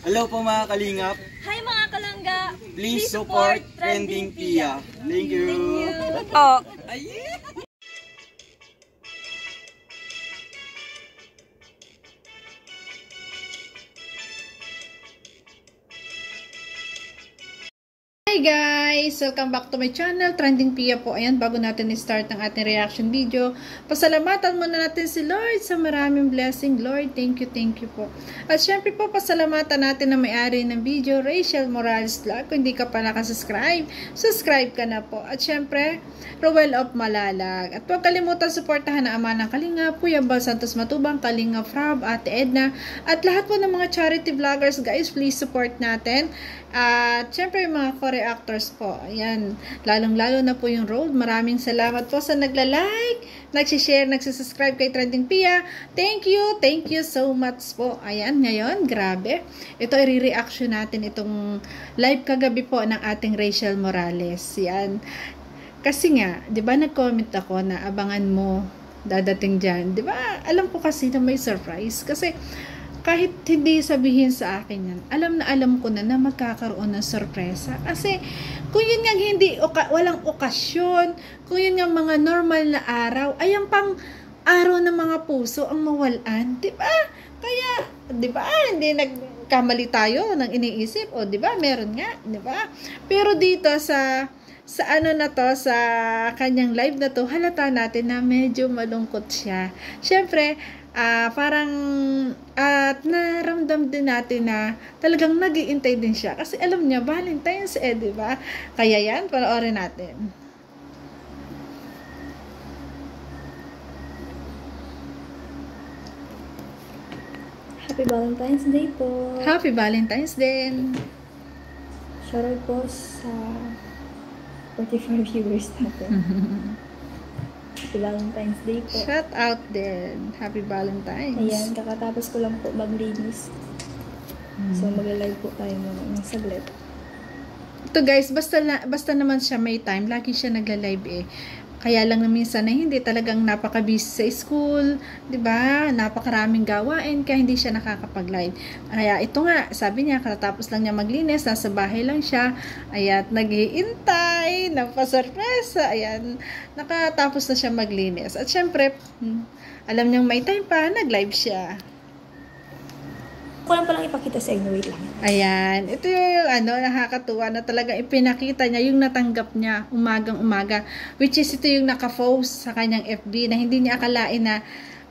Hello po mga kalingap. Hi mga kalangga. Please support Trending Pia. Thank you. Oh. Hi guys! Welcome back to my channel, Trending Pia po. Ayan, bago natin i-start ang ating reaction video, pasalamatan muna natin si Lord sa maraming blessing. Lord, thank you po. At syempre po, pasalamatan natin na may-ari ng video, Rachel Morales Vlog. Kung hindi ka pa nakasubscribe, subscribe ka na po. At syempre, Rowell of Malalag. At huwag kalimutan suportahan ang ama ng Kalinga, Kuya Bal Santos Matubang, Kalinga Frab, Ate Edna, at lahat po ng mga charity vloggers. Guys, please support natin. At syempre yung mga co-reactors po, ayan, lalong-lalo na po yung Road. Maraming salamat po sa nagla-like, nagsishare, nagsisubscribe kay Trending Pia. Thank you so much po. Ayan, ngayon, grabe. Ito, i-reaction natin itong live kagabi po ng ating Rachel Morales. Yan. Kasi nga, di ba nag-comment ako na abangan mo dadating dyan. Di ba, alam ko kasi na may surprise. Kasi, kahit hindi sabihin sa akin yan, alam ko na magkakaroon ng sorpresa. Kasi, kung yun nga hindi, walang okasyon, kung yun nga mga normal na araw, ay ang pang araw ng mga puso ang mawalan. Diba? Kaya, diba, hindi nagkamali tayo ng iniisip. O, diba, meron nga. Diba? Pero dito sa ano na to, sa kanyang live na to, halata natin na medyo malungkot siya. Siyempre, parang naramdam din natin na talagang nag-iintay din siya. Kasi alam niya, Valentine's diba? Kaya yan, panoorin natin. Happy Valentine's Day po. Happy Valentine's Day. Shoutout po sa 45 viewers natin. Happy Valentine's Day po. Shout out din. Happy Valentine's. Ayan, kakatapos ko lang po maglinis. So, magla-live po tayo ng saglit. Ito guys, basta naman siya may time, lagi siya nagla-live Kaya lang na minsan na hindi talagang napaka-busy sa school, 'di ba? Napakaraming gawain kaya hindi siya nakakapag-live. Kaya ito nga, sabi niya katatapos lang niya maglinis, nasa bahay lang siya. Ayan, nag-iintay, napasurpresa. Ayan, nakatapos na siya maglinis. At syempre, alam niyang may time pa, nag-live siya. Ako lang palang ipakita sa inyo, wait lang. Ayan, ito yung nakakatuwa na talaga ipinakita niya yung natanggap niya umagang-umaga, which is ito yung naka-post sa kanyang FB na hindi niya akalain na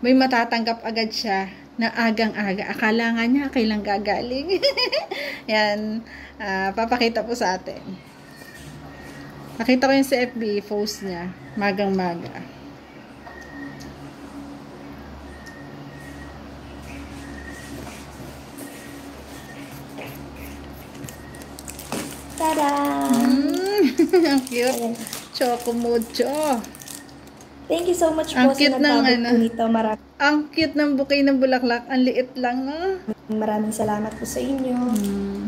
may matatanggap agad siya na agang-aga. Akala nga niya kailang gagaling. Yan, papakita po sa atin. Nakita ko yung sa FB post niya, magang-maga. Tada! Ang cute. Choco mucho. Thank you so much po sa nagpabot po nito. Ang cute ng bouquet ng bulaklak. Ang liit lang, no? Maraming salamat po sa inyo.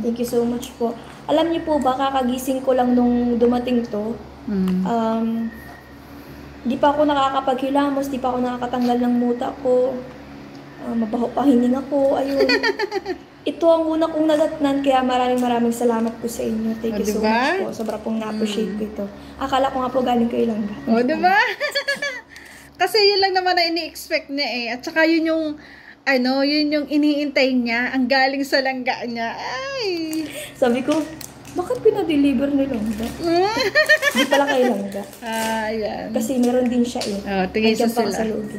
Thank you so much po. Alam niyo po ba, kakagising ko lang nung dumating to. Di pa ako nakakapaghilamos, di pa ako nakakatanggal ng muta ko. Mabaho pa hininga ko. Ayun. Ito ang una kong nadatnan, kaya maraming salamat po sa inyo. Thank you so much po. Sobra pong na-appreciate ko ito. Akala ko nga po galing kay Langga. O, diba? Kasi yun lang naman na ini-expect niya At saka yun yung, yun yung iniintay niya. Ang galing sa Langga niya. Ay! Sabi ko, bakit pinadeliver ni Langga? Hindi pala kay Langga. Ayan. Kasi meron din siya tingin sa sila. Sa loob.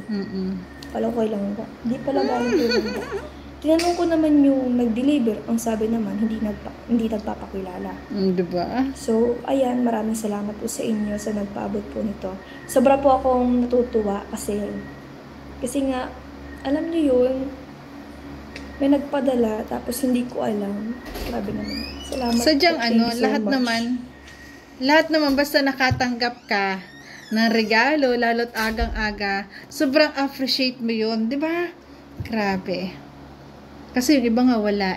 Pala ko kay Langga. Hindi pala galing kay Langga. Tinanong ko naman yung nag-deliver. Ang sabi naman, hindi nagpapakilala. Diba? So, ayan, maraming salamat po sa inyo sa nagpaabot po nito. Sobra po akong natutuwa kasi nga, alam niyo yun, may nagpadala tapos hindi ko alam. Grabe naman. Salamat sadyang po. lahat naman basta nakatanggap ka ng regalo, lalo't agang-aga, sobrang appreciate mo yun. Diba? Grabe. Kasi yung iba nga wala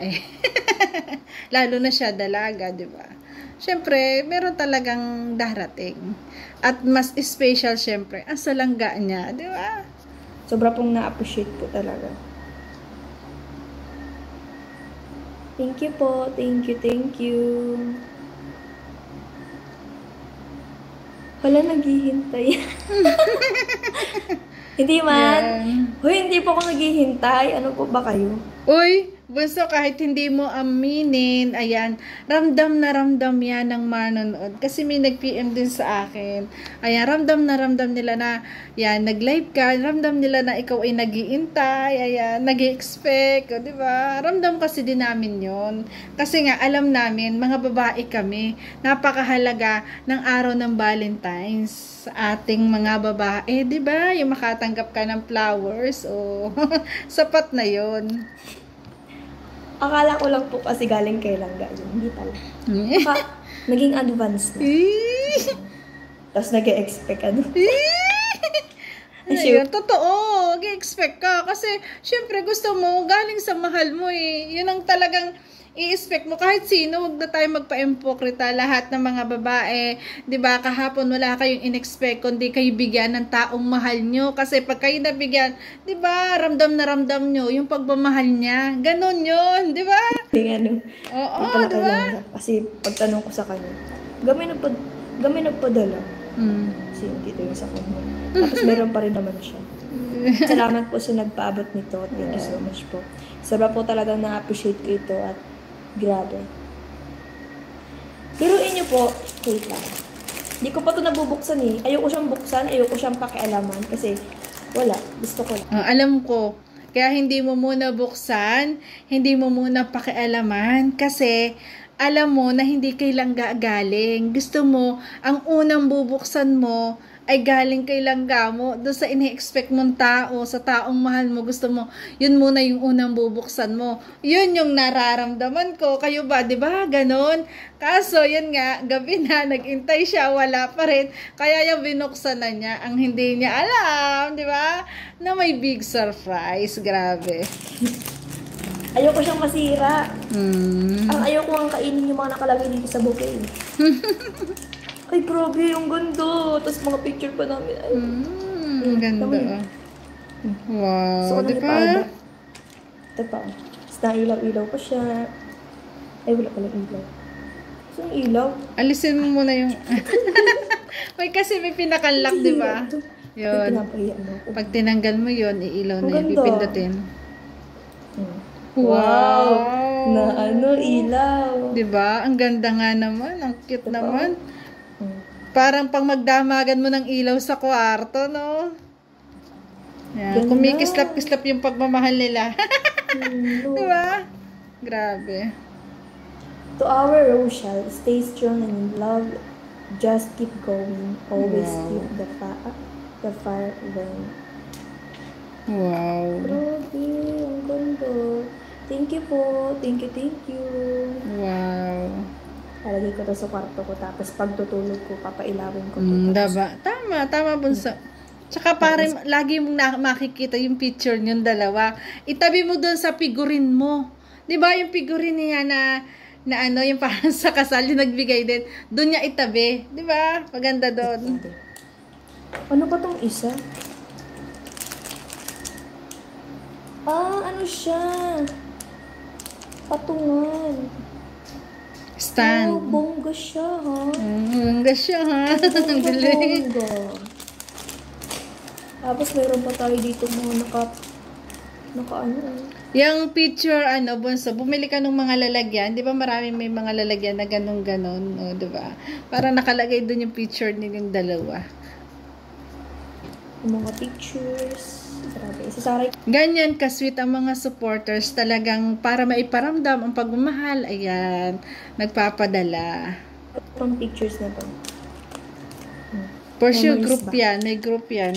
Lalo na siya dalaga, di ba? Siyempre, meron talagang darating. At mas special, siyempre, ang salangga niya, di ba? Sobra pong na-appreciate po talaga. Thank you po. Thank you, thank you. Wala naghihintay. Hindi man. Yan. Hoy, hindi po ako naghihintay. Ano po ba kayo? Uy, bunso, kahit hindi mo aminin, ayan, ramdam na ramdam yan ng manonood. Kasi may nag-PM din sa akin. Ayan, ramdam na ramdam nila na, yan, nag-live ka, ramdam nila na ikaw ay nag-iintay, ayan, nag-expect, di ba? Ramdam kasi din namin yon. Kasi nga, alam namin, mga babae kami, napakahalaga ng araw ng Valentine's sa ating mga babae, di ba? Yung makatanggap ka ng flowers, o sapat na yon. Akala ko lang po kasi galing kay Langga yun. Hindi pala. Naging advance na. Tapos nag-expect ano. Ayun, totoo. Mag-expect ka. Kasi, syempre, gusto mo, galing sa mahal mo eh. Yun ang talagang i-expect mo. Kahit sino, wag na tayo magpa-impokrita. Lahat ng mga babae, di ba, kahapon wala kayong in-expect, kundi kayo bigyan ng taong mahal nyo. Kasi pag kayo nabigyan, di ba, ramdam na ramdam nyo yung pagmamahal niya. Ganon yun, di ba? Yung ano. Oo, Yung pala di kay ba? Langga. Kasi pagtanong ko sa kanya, kami nagpadala. Kasi dito yung sa kanya. Tapos meron pa rin naman siya. Salamat po sa nagpaabot nito. Thank you so much po. Sobra po talagang na-appreciate ko ito at grabe. Biruin niyo po, wait lang. Hindi ko pa ito nabubuksan eh. Ayoko siyang buksan, ayoko siyang pakialaman kasi wala, gusto ko lang. Alam ko. Kaya hindi mo muna buksan, hindi mo muna pakialaman kasi alam mo na hindi kay Langga galing. Gusto mo, ang unang bubuksan mo ay galing kay Langga mo, doon sa ini-expect mong tao, sa taong mahal mo, gusto mo, yun muna yung unang bubuksan mo. Yun yung nararamdaman ko. Kayo ba, di ba? Ganon. Kaso, yun nga, gabi na, nag-intay siya, wala pa rin. Kaya yung binuksan na niya, ang hindi niya alam, di ba? Na may big surprise. Grabe. Ayoko siyang masira. Ang ayoko ang kainin yung mga nakalagay dito sa bouquet. Ay, grabe, yung ganda. Tapos mga picture pa namin. Ay, Ang ganda. Wow, gusto ko di na ba? ipaada. Ito pa. Tapos nailaw-ilaw pa siya. Ay, wala palang ilaw. Gusto yung ilaw? Alisin mo muna yung... May kasi may pinakalak, di ba? Ay, Yun. pinapahiya mo ako. Pag tinanggal mo yun, iilaw na Ang yun. ganda. Pipindutin. Wow! Na ano, ilaw. Di ba? Ang ganda nga naman. Ang cute Diba? naman. Parang pang magdamagan mo ng ilaw sa kwarto, no? Yan. Ganda. Kumikislap-kislap yung pagmamahal nila. No. Di ba? Grabe. To our Rochelle, stay strong and in love. Just keep going. Always Wow. keep the fire burning. Wow. Grabe, ang ganda. Thank you po. Thank you, thank you. Wow. Lalagay ko to sa kwarto ko. Tapos pagtutulog ko, papailawin ko to. Tapos, Diba? Tama bunso. Tsaka parang lagi mong makikita yung picture niyong dalawa. Itabi mo doon sa figurin mo. 'Di ba yung figurin niya na ano, yung parang sa kasal yung nagbigay din. Doon niya itabi. 'Di ba? Maganda doon. ano pa tong isa? Ano siya? Patungan. Oh, Stand. bongga siya, ha? Hangga siya, ha? Ang galing. Bongga. Tapos mayroon pa tayo dito mga naka ano. Yung picture, bunso, bumili ka ng mga lalagyan. Di ba maraming may mga lalagyan na ganun-ganon, no? Di ba? Para nakalagay doon yung picture nilang dalawa. Yung mga pictures. Grabe. Isasaray Ganyan ka-sweet ang mga supporters, talagang para maiparamdam ang pagmamahal, ayan, nagpapadala. ko pang pictures na to. For sure, Memories group ba? yan, may group yan.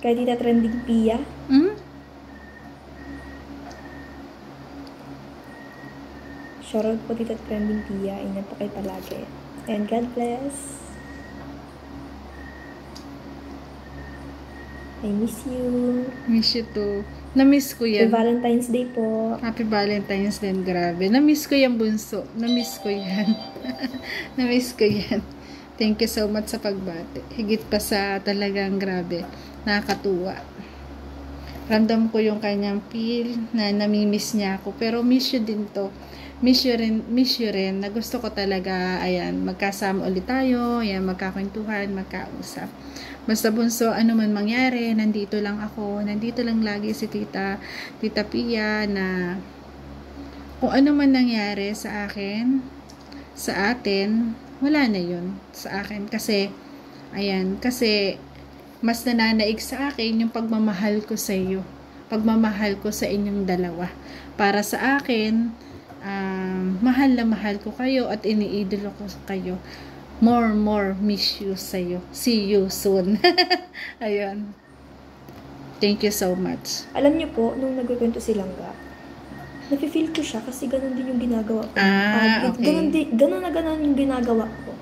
Kaya Tita Trending Pia. Hmm? Shoutout po Tita Trending Pia. Ingat po kayo palagi. And God bless. I miss you. Miss you too. Na-miss ko Happy yan. Valentine's Day po. Happy Valentine's Day, grabe. Na-miss ko yan, bunso. Na-miss ko yan. Na-miss ko yan. Thank you so much sa pagbati. Higit pa sa talagang grabe. Nakakatuwa. Ramdam ko yung kanyang feel na namimiss niya ako. Pero miss you din to. miss you rin, na gusto ko talaga, ayan, magkasama ulit tayo, ayan, magkakwentuhan, magkausap. Basta bunso, ano man mangyari, nandito lang ako, nandito lang lagi si Tita Pia, na kung ano man nangyari sa akin, sa atin, wala na yun sa akin. Kasi, ayan, kasi mas nananaig sa akin yung pagmamahal ko sa iyo, pagmamahal ko sa inyong dalawa. Para sa akin, mahal na mahal ko kayo at iniidolo ko kayo. More miss you sa'yo. See you soon. Ayun. Thank you so much. Alam niyo po, nung nagkwento si Langga, nafe-feel ko siya kasi ganun din yung ginagawa ko. Okay. Ganun yung ginagawa ko.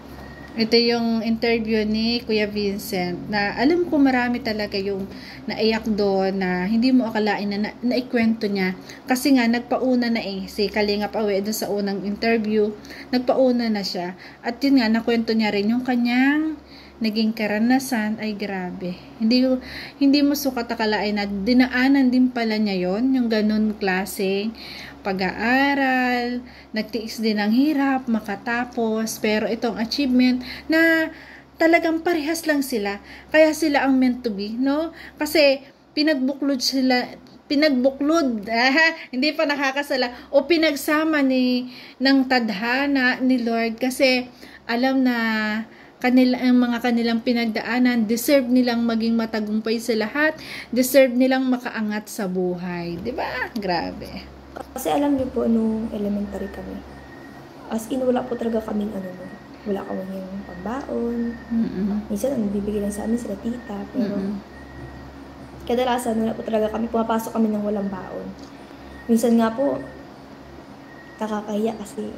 Ito yung interview ni Kuya Vincent, na alam ko marami talaga yung naiyak doon, na hindi mo akalain na naikwento niya. Kasi nga, nagpauna na si Kalingap Awe doon sa unang interview. Nagpauna na siya. At yun nga, nakwento niya rin yung kanyang naging karanasan. Ay, grabe. Hindi mo sukat akalain na dinaanan din pala niya yon, yung ganun klaseng pag-aaral, nagtiis din ng hirap, makatapos, pero itong achievement na talagang parehas lang sila, kaya sila ang meant to be, no? Kasi pinagbuklod, hindi pa nakakasala, o pinagsama ng tadhana ni Lord, kasi alam na ang mga kanilang pinagdaanan, deserve nilang maging matagumpay sa lahat, deserve nilang makaangat sa buhay, di ba? Grabe. Kasi alam niyo po, nung elementary kami, as in, wala po talaga kaming wala kaming yung pambaon. Minsan, bibigay lang sa amin sila tita, pero kadalasan, wala po talaga kami, pumapasok kami ng walang baon. Minsan nga po, nakakahiya kasi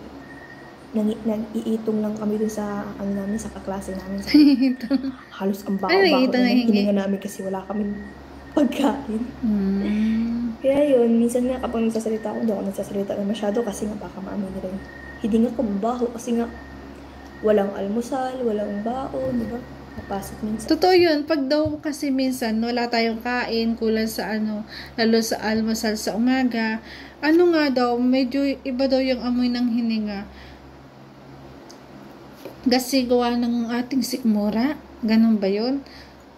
nag-iitong lang kami dun sa namin, sa kaklase namin. Halos ang baon-baon na hininga namin kasi wala kaming pagkain. Kaya yun, minsan nga kapag nagsasalita ako, doon ako nagsasalita na masyado kasi nga baka maamin rin. Hindi nga kumbaho kasi nga walang almusal, walang baon, di ba? Napasok minsan. Totoo yun. Pag daw kasi minsan wala tayong kain, kulang sa lalo sa almusal sa umaga, nga daw, medyo iba daw yung amoy ng hininga. Kasi gawa ng ating sikmura. Ganun ba yun?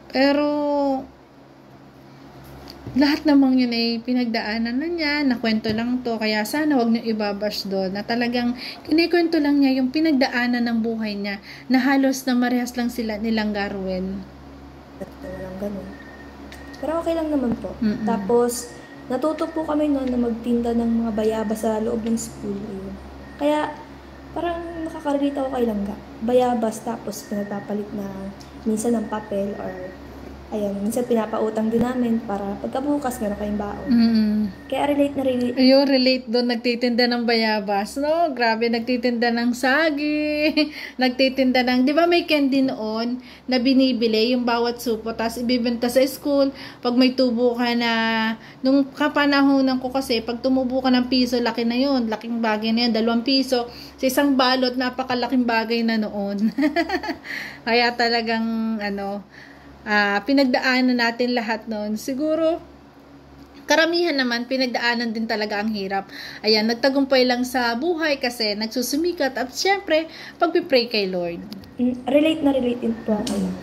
Pero lahat namang yun ay pinagdaanan na niya, nakwento lang to, kaya sana wag niyo ibabash doon, na talagang kinikwento lang niya yung pinagdaanan ng buhay niya, na halos na marehas lang sila nilang Garwen. Walang ganun. Pero okay lang naman po. Tapos, natuto po kami noon na magtinda ng mga bayabas sa loob ng school. Kaya, parang nakaka-relate ako kay Langga. Bayabas, tapos pinagpapalit na minsan ng papel or ayan, minsan pinapautang din namin para pagkabukas meron kayong baon. Kaya relate na relate. Yung relate doon, nagtitinda ng bayabas, no? Grabe, nagtitinda ng sagi, nagtitinda ng, di ba may candy noon na binibili yung bawat supo, tapos ibibenta sa school, pag may tubo ka na, nung kapanahonan ko kasi, pag tumubo ka ng piso, laki na yun, laking bagay na yun, 2 piso, sa isang balot, napakalaking bagay na noon. Kaya talagang, pinagdaanan natin lahat noon. Siguro, karamihan naman, pinagdaanan din talaga ang hirap. Ayan, nagtagumpay lang sa buhay kasi nagsusumikat at syempre, pagpipray kay Lord. Relate na relate din po ako lang.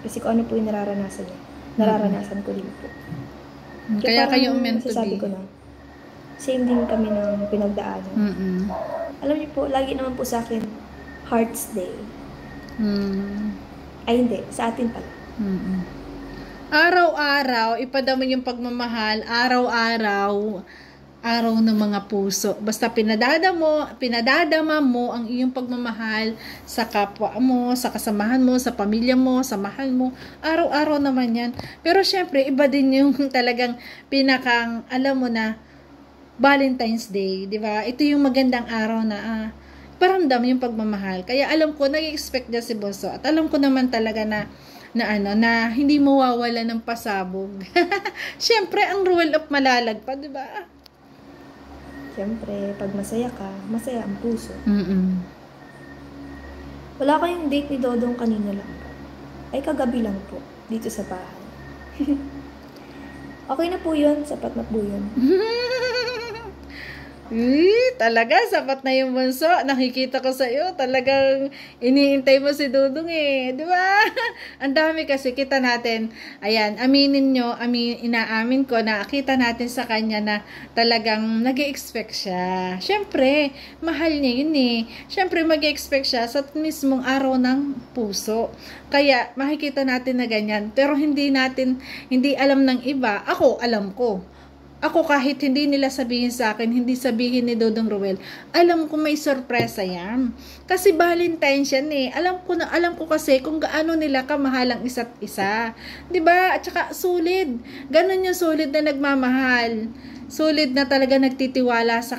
Kasi kung ano po yung nararanasan niya. Nararanasan ko din po. Kaya kayo meant to be. Ko na, same din kami ng pinagdaanan. Alam niyo po, lagi naman po sa akin, Hearts Day. Ay hindi, sa atin pala. Araw-araw, ipadama yung pagmamahal, araw-araw, araw ng mga puso. Basta pinadadama mo ang iyong pagmamahal sa kapwa mo, sa kasamahan mo, sa pamilya mo, sa mahal mo. Araw-araw naman yan. Pero syempre, iba din yung talagang pinakang, alam mo na, Valentine's Day, di ba? Ito yung magandang araw na paramdam yung pagmamahal. Kaya alam ko, nag-expect niya si Boso. At alam ko naman talaga na hindi mawawala ng pasabog. Siyempre, ang rule of malalagpa, di ba? Siyempre, pag masaya ka, masaya ang puso. Wala kayong date ni Dodong kanina lang. Ay, kagabi lang po, dito sa bahay. Okay na po yun, sapat na po yun. Talaga, sapat na yung bunso. Nakikita ko sa iyo, talagang iniintay mo si Dudong eh. Di ba? Ang dami kasi, kita natin. Ayan, aminin nyo, inaamin ko na kita natin sa kanya na talagang nag-i-expect siya. Syempre, mahal niya yun eh. Syempre, mag-i-expect siya sa mismong araw ng puso. Kaya, makikita natin na ganyan. Pero hindi alam ng iba. Ako, alam ko. Ako kahit hindi nila sabihin sa akin, hindi sabihin ni Dodong Ruel, alam ko may sorpresa yan. Kasi Valentine's yan eh. Alam ko kasi kung gaano nila kamahal ang isa't isa. 'Di ba? At saka solid. Ganon yung solid na nagmamahal. Solid na talaga nagtitiwala sa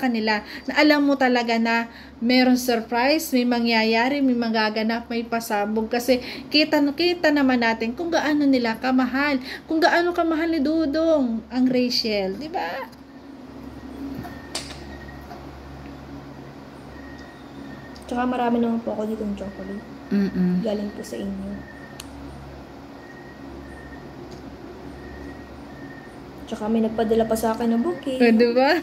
kanila. Na alam mo talaga na meron surprise, may mangyayari, may magaganap, may pasabog. Kasi kita naman natin kung gaano nila kamahal. Kung gaano kamahal ni Dudong ang Rachel. Di ba? Tsaka marami naman po ako ditong chocolate. Galing po sa inyo. Tsaka may nagpadala pa sa akin ng bouquet. Diba?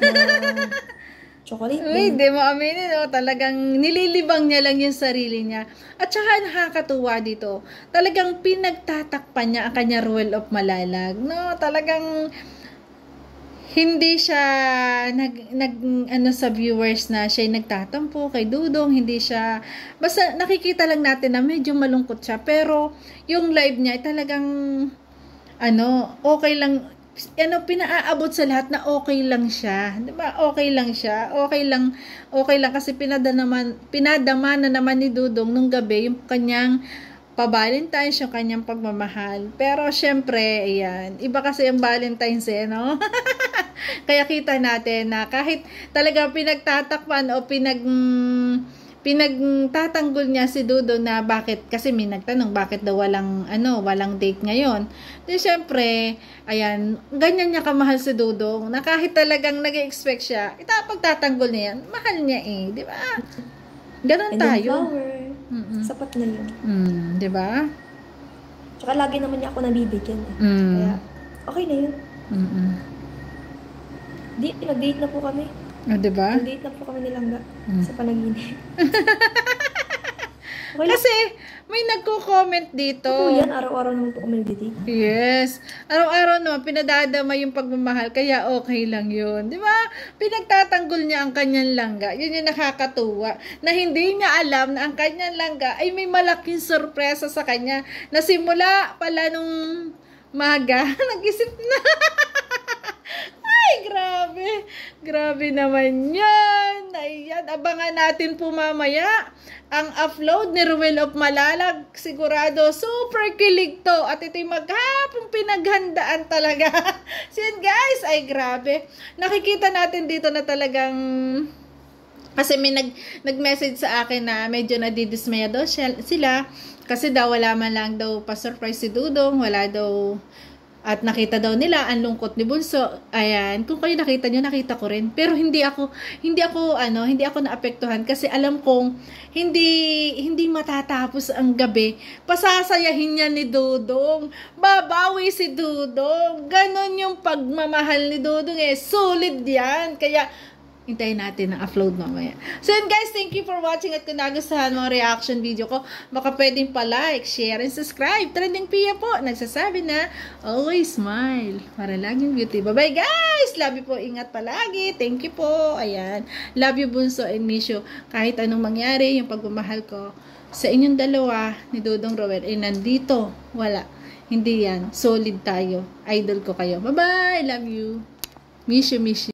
Chocolate Uy, din. di mo aminin, oh. Talagang nililibang niya lang yung sarili niya. At saka nakakatuwa dito. Talagang pinagtatakpan niya ang kanya Ruel of Malalag. No, talagang hindi siya sa viewers na siya nagtatampo kay Dudong, hindi siya, basta nakikita lang natin na medyo malungkot siya. Pero yung live niya ay talagang okay lang. Pinaaabot sa lahat na okay lang siya. Diba? Okay lang siya. Okay lang kasi pinadama na naman ni Dudong nung gabi yung kanyang pa-Valentine's, yung kanyang pagmamahal. Pero syempre, ayan, iba kasi yung Valentine's no? Kaya kita natin na kahit talaga pinagtatakpan o pinagtatanggol niya si Dudong na bakit, kasi may nagtanong bakit daw walang date ngayon. Di syempre, ayan, ganyan niya kamahal si Dudong na kahit talagang nag-expect siya, pagtatanggol niya yan, mahal niya eh, di ba? Ganon tayo. Sapat na yun. Di ba? Tsaka lagi naman niya ako nabibigyan eh. Kaya, okay na yun. Nag-date na po kami. Diba? Nag-date na po kami nilang sa panaginip. Okay, kasi may nagko-comment dito. Oo yan, araw-araw naman po kami nag-date. Yes. Araw-araw naman, pinadadama yung pagmamahal, kaya okay lang yun. Di ba? Pinagtatanggol niya ang kanyang langga. Yun yung nakakatuwa. Na hindi niya alam na ang kanyang langga ay may malaking sorpresa sa kanya. Na simula pala nung maga, nag-isip na. Ay, grabe. Grabe naman yan. Ayan, abangan natin po mamaya ang upload ni Ruel of Malalag. Sigurado, super kilig to. At ito'y maghapong pinaghandaan talaga. So yun guys, ay grabe. Nakikita natin dito na talagang, kasi may nag-message sa akin na medyo nadidismaya daw sila. Kasi daw wala man lang daw pa-surprise si Dudong. Wala daw. At nakita daw nila ang lungkot ni Bunso. Ayan, kung kayo nakita nyo, nakita ko rin. Pero hindi ako naapektuhan kasi alam kong hindi matatapos ang gabi. Pasasayahin niya ni Dudong. Babawi si Dudong. Ganon yung pagmamahal ni Dudong eh. Solid yan. Kaya hintayin natin ang upload mamaya. So yun guys, thank you for watching at kung nagustuhan mo ang reaction video ko, baka pwedeng pa-like, share, and subscribe. Trending Pia po, nagsasabi na, always smile. Para laging beauty. Bye-bye guys! Love you po, ingat palagi. Thank you po. Ayan. Love you Bunso and miss you. Kahit anong mangyari, yung pagmamahal ko sa inyong dalawa ni Dudong Ruel ay nandito. Wala. Hindi yan. Solid tayo. Idol ko kayo. Bye-bye! Love you. Miss you, miss you.